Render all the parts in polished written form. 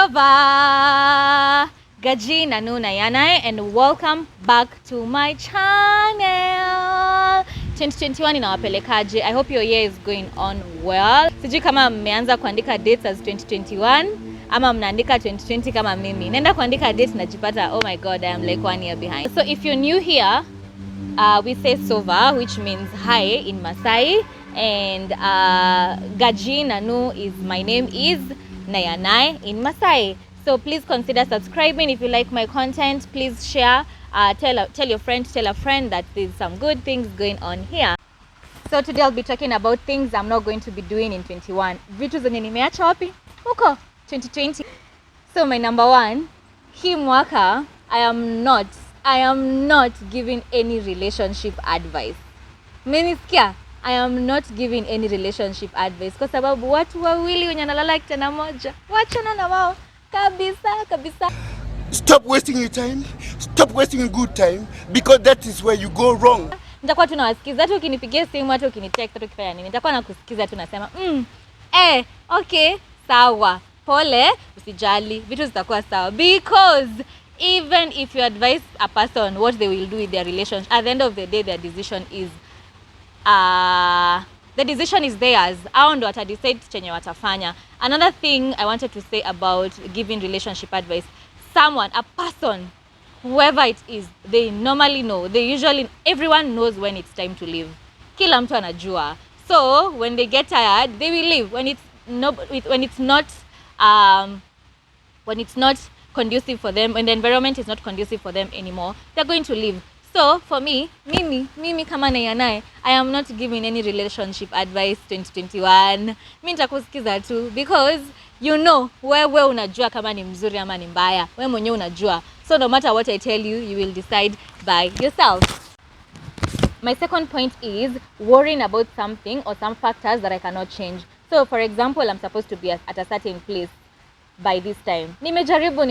Sova Gaji Nanu Naiyianaye, and welcome back to my channel. 2021 inawapelekaje? I hope your year is going on well. Sijui kama mmeanza kuandika dates as 2021 ama mnaandika 2020 kama mimi. Nenda kuandika date najipata, oh my god, I am like 1 year behind. So if you're new here, we say Sova, which means hi in Masai, and Gaji Nanu is my name is Naiyianaye in Masai. So please consider subscribing if you like my content. Please share, tell your friend, tell a friend that there's some good things going on here. So today I'll be talking about things I'm not going to be doing in 21. Vitu zenye nimeacha wapi? Huko 2020. So my number one, hii mwaka I am not giving any relationship advice. Menisikia? I am not giving any relationship advice kwa sababu watu wawili wenye nalala kitanda moja, wachana na wao kabisa. Stop wasting your time. Stop wasting your good time, because that is where you go wrong. Nitakuwa tunawasikiza, hata ukinipigia simu, hata ukinitext, hata ukifanya nini, nitakuwa nakusikiza tu, nasema okay, sawa, pole, usijali, vitu zitakuwa sawa. Because even if you advise a person what they will do with their relationship, at the end of the day the decision is theirs. Hao ndo watadecide chenye watafanya. Another thing I wanted to say about giving relationship advice, a person, whoever it is, they normally know, everyone knows when it's time to leave. Kila mtu anajua. So when they get tired, they will leave. When it's not conducive for them, when the environment is not conducive for them anymore, they're going to leave. So for me kama Naiyianaye, I am not giving any relationship advice 2021. Mimi nitakusikiza tu, because you know, wewe unajua kama ni mzuri ama ni mbaya. Wewe mwenyewe unajua. So no matter what I tell you, you will decide by yourself. My second point is worrying about something or some factors that I cannot change. So for example, I'm supposed to be at a certain place by this time. Nimejaribu.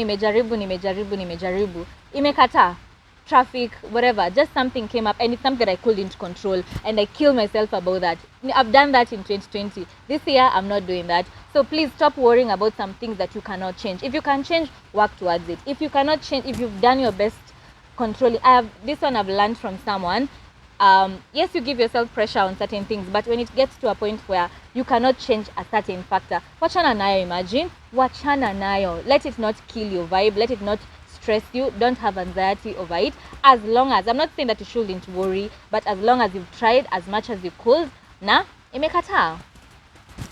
Imekataa. Traffic, whatever, just something came up and it's something that I couldn't control, and I kill myself about that. I've done that in 2020. This year I'm not doing that. So please stop worrying about some things that you cannot change. If you can change, work towards it. If you cannot change, if you've done your best controlling, this one I've learned from someone. Yes, you give yourself pressure on certain things, but when it gets to a point where you cannot change a certain factor, wachana nayo. Imagine, wachana nayo. Let it not kill your vibe. Let it not stress you. Don't have anxiety over it. As long as, I'm not saying that you shouldn't worry, but as long as you've tried as much as you could, na imekataa.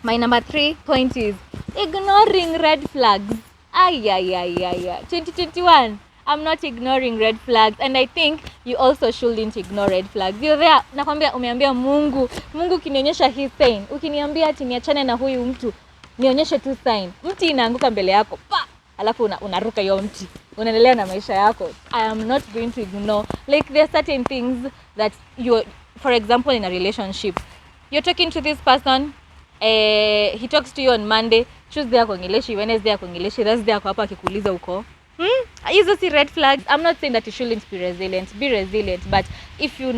My number 3 point is ignoring red flags. 2021, I'm not ignoring red flags, and I think you also shouldn't ignore red flags. You're there, nakwambia, umeambia Mungu kinionyesha hii sign. Ukiniambia ati niachane na huyu mtu, nionyeshe tu sign. Mti inaanguka mbele yako, alafu unaruka hiyo mti, unaendelea na maisha yako. I am not going to ignore. Like, there are certain things that for example, in a relationship, you're talking to this person, he talks to you on Monday, Tuesday akongeleshi, Wednesday akongeleshi, Thursday ako hapa akikuuliza uko. Hizo si red flags. I'm not saying that you shouldn't be resilient, but if you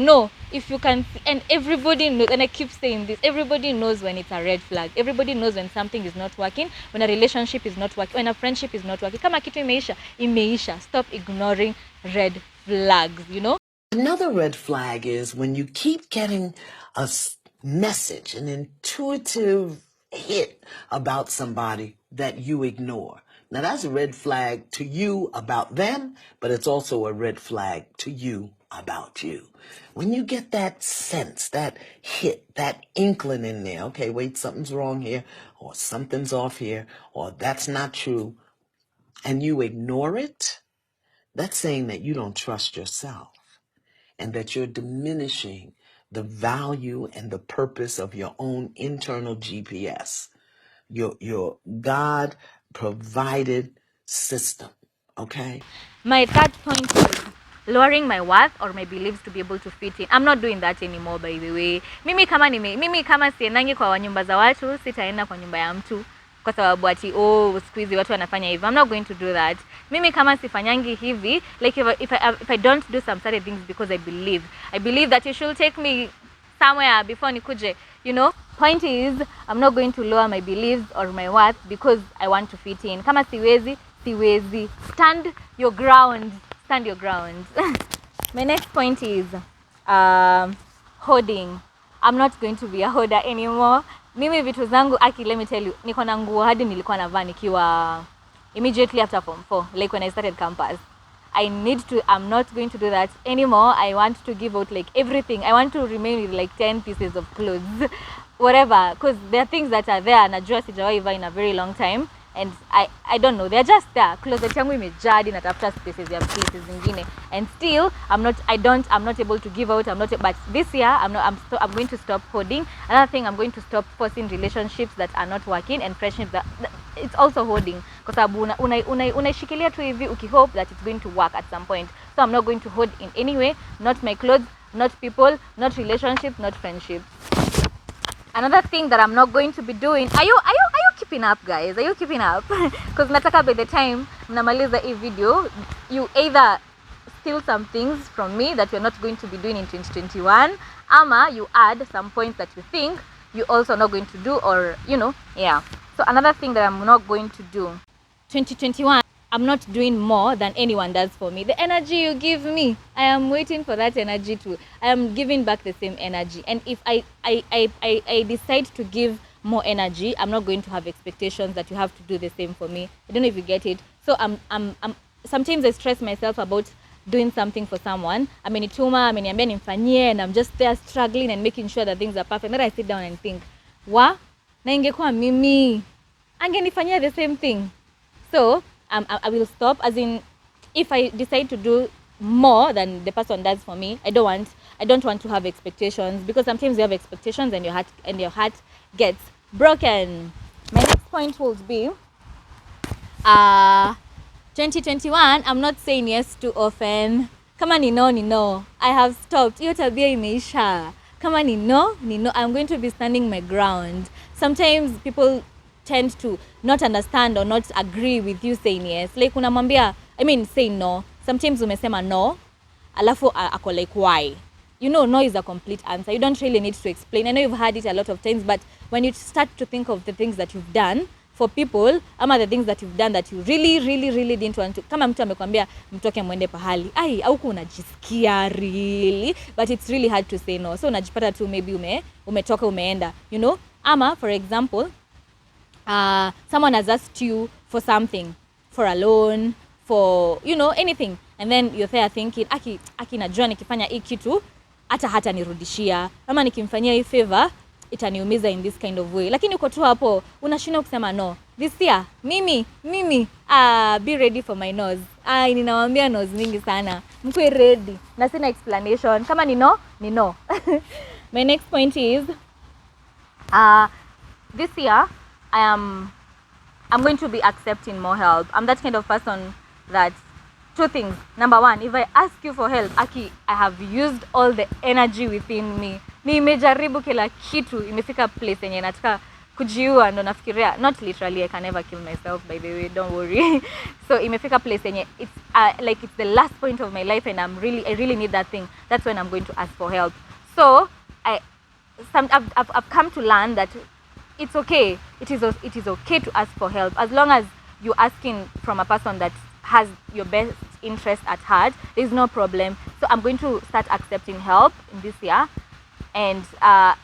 can, and everybody knows, and I keep saying this, everybody knows when it's a red flag. Everybody knows when something is not working, when a relationship is not working, when a friendship is not working. Kama kitu imeisha. Stop ignoring red flags, you know? Another red flag is when you keep getting a message, an intuitive hit about somebody that you ignore. Now that's a red flag to you about them, but it's also a red flag to you about you. When you get that sense, that hit, that inkling in there, okay, wait, something's wrong here, or something's off here, or that's not true, and you ignore it, that's saying that you don't trust yourself, and that you're diminishing the value and the purpose of your own internal GPS, your God provided system. Okay? My third point is lowering my worth or my beliefs to be able to fit in. I'm not doing that anymore, by the way. Mimi kama siendangi kwa nyumba za watu, sitaenda kwa nyumba ya mtu kwa sababu ati siku hizi watu wanafanya hivi. I'm not going to do that. Mimi kama sifanyangi hivi, like if I don't do some certain things because I believe that you should take me somewhere before nikuje, you know, Point is, I'm not going to lower my beliefs or my worth because I want to fit in. Kama siwezi, siwezi. Stand your ground. Stand your ground. My next point is hoarding. I'm not going to be a hoarder anymore. Mimi vitu zangu, aki, let me tell you, niko na nguo hadi nilikuwa navaa nikiwa immediately after form 4, like when I started campus. I'm not going to do that anymore. I want to give out like everything. I want to remain with like 10 pieces of clothes, whatever, because there are things that are there najua sijawahi vaa in a very long time, and I don't know, they're just there. Closet yangu imejaa hadi natafuta spaces ya places zingine, and still I'm not able to give out. But this year I'm going to stop hoarding. Another thing, I'm going to stop forcing relationships that are not working, and friendships that it's also hoarding, kwa sababu unaishikilia tu hivi ukihope that it's going to work at some point. So I'm not going to hoard in any way, not my clothes, not people, not relationships, not friendships. Another thing that I'm not going to be doing, are you keeping up, guys? Are you keeping up? Because nataka by the time mnamaliza hii video, you either steal some things from me that you're not going to be doing in 2021, ama you add some points that you think you also not going to do, or yeah. So another thing that I'm not going to do 2021, I'm not doing more than anyone does for me. The energy you give me, I am waiting for that energy too. I am giving back the same energy. And if I decide to give more energy, I'm not going to have expectations that you have to do the same for me. I don't know if you get it. So I'm sometimes I stress myself about doing something for someone. Amenituma, ameniambia nimfanyie, and I'm just there struggling and making sure that things are perfect. Then I sit down and think, na ingekuwa mimi angenifanyia the same thing. So I will stop, as in, if I decide to do more than the person does for me, I don't want to have expectations, because sometimes you have expectations and your heart gets broken. My next point will be 2021, I'm not saying yes too often. Kama ni no, I have stopped. Hiyo tabia imeisha. Kama ni no, I'm going to be standing my ground. Sometimes people tend to not understand or not agree with you saying yes. Like unamwambia, say no. Sometimes umesema no, alafu ako like, why? No is a complete answer. You don't really need to explain. I know you've heard it a lot of times, but when you start to think of the things that you've done for people, ama the things that you've done that you really didn't want to, kama mtu amekwambia mtoke mwende pahali, au unajisikia really, but it's really hard to say no. So unajipata tu maybe umetoka umeenda, ama for example, someone has asked you for something, for a loan, for anything, and then you're there thinking, aki najua nikifanya hii kitu hata nirudishia, ama nikimfanyia hii favor itaniumiza in this kind of way, lakini uko tu hapo unashindwa kusema no. This year mimi be ready for my nose. Ninawaambia nose mingi sana, mkwe ready na sina explanation. Kama ni no My next point is this year I'm going to be accepting more help. I'm that kind of person that, two things. Number one, if I ask you for help, I have used all the energy within me. Nimejaribu kila kitu, imefika place yenye nataka kujiua, ndo nafikiria, not literally, I can never kill myself, by the way, don't worry. So imefika place yenye it's like it's the last point of my life, and I really need that thing. That's when I'm going to ask for help. So I've come to learn that it's okay. It is okay to ask for help, as long as you're asking from a person that has your best interest at heart. There's no problem. So I'm going to start accepting help in this year, and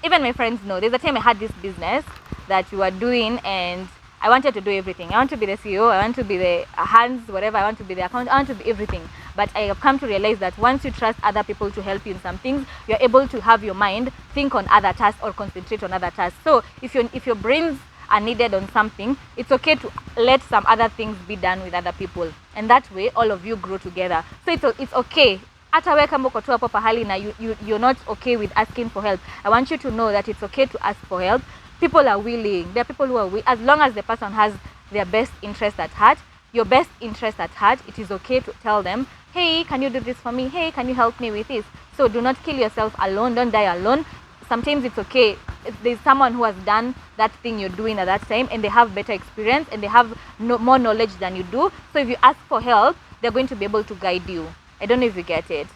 even my friends know. There's a time I had this business that we were doing, and I wanted to do everything. I want to be the CEO, I want to be the hands, whatever, I want to be the account, I want to be everything. But I have come to realize that once you trust other people to help you in some things, you're able to have your mind think on other tasks or concentrate on other tasks. So if your brains are needed on something, it's okay to let some other things be done with other people, and that way all of you grow together. So it's okay. Hata wewe kama uko tu hapo pahali na you're not okay with asking for help, I want you to know that it's okay to ask for help. People are willing. There are people who are willing, as long as the person has their best interest at heart, your best interest at heart. It is okay to tell them, hey, can you do this for me? Hey, can you help me with this? So do not kill yourself alone. Don't die alone. Sometimes it's okay. If there's someone who has done that thing you're doing at that time, and they have better experience, and they have more knowledge than you do. So if you ask for help, they're going to be able to guide you. I don't know if you get it.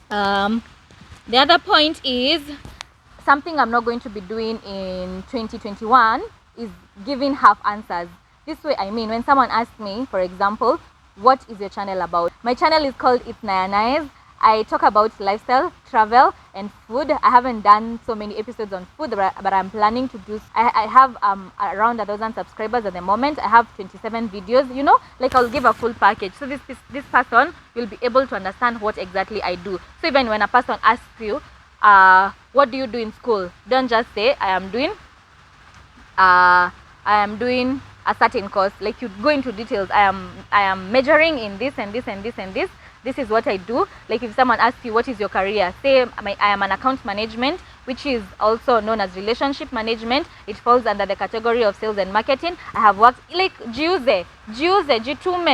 The other point is something I'm not going to be doing in 2021 is giving half answers. This way, I mean, when someone asks me, for example, what is your channel about? My channel is called It's Naiyianaye. I talk about lifestyle, travel, and food. I haven't done so many episodes on food, but I'm planning to do. I have around 1,000 subscribers at the moment. I have 27 videos. You know, like I'll give a full package. So this person will be able to understand what exactly I do. So even when a person asks you, what do you do in school? Don't just say I am doing a certain course. Like, you go into details. I am majoring in this and this and this and this. This is what I do. Like, if someone asks you what is your career, say I am an account management, which is also known as relationship management. It falls under the category of sales and marketing. I have worked, like, jitume.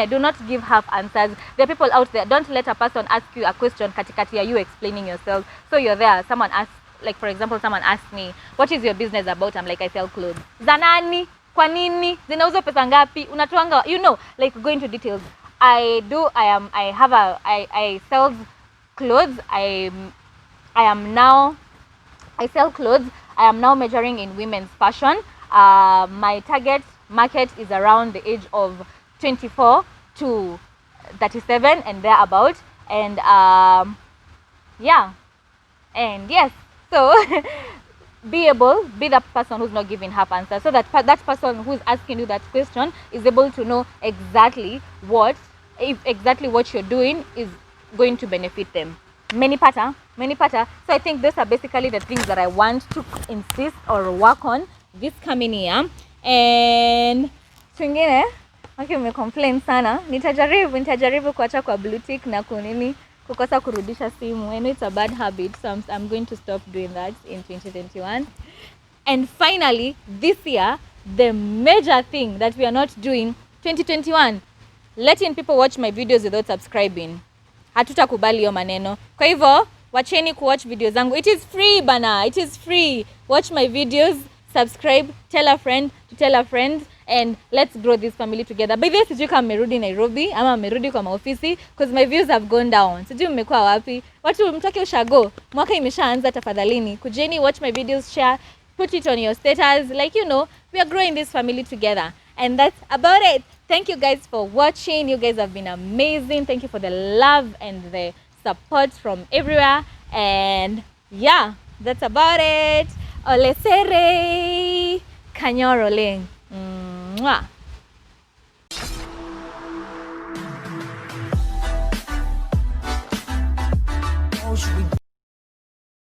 Do not give half answers. There are people out there. Don't let a person ask you a question katikati ya you explaining yourself. So you're there, someone asks, like for example, someone asks me, what is your business about? I'm like, I sell clothes. Zanani? Kwa nini? Zinauzwa pesa ngapi? Unatuanga, you know, like, go into details. I sell clothes. I sell clothes. I am now majoring in women's fashion. My target market is around the age of 24 to 37 and thereabout. And yeah, and yes, so be that person who's not giving half answers, so that that person who's asking you that question is able to know exactly what you're doing is going to benefit them. Many pattern. So I think those are basically the things that I want to insist or work on this coming year. And twingine, okay, me complain sana. Nitajaribu kuacha kwa blue tick na kunini kukosa kurudisha simu. I know it's a bad habit, so I'm going to stop doing that in 2021. And finally, this year, the major thing that we are not doing 2021, letting people watch my videos without subscribing. Hatutakubali hiyo maneno. Kwa hivyo, wacheni kuwatch videos zangu. It is free bana. It is free. Watch my videos, subscribe, tell a friend to tell a friend, and let's grow this family together. By the way, sijui kama mmerudi Nairobi ama mmerudi kwa maofisi, because my views have gone down. Sijui mmekuwa wapi. Watu mtoke ushago. Mwaka imeshaanza, tafadhalini. Kujeni, watch my videos, share, put it on your status. Like, you know, we are growing this family together. And that's about it. Thank you guys for watching. You guys have been amazing. Thank you for the love and the support from everywhere. And yeah, that's about it. Ole sere. Kanyoroleng. Mwah.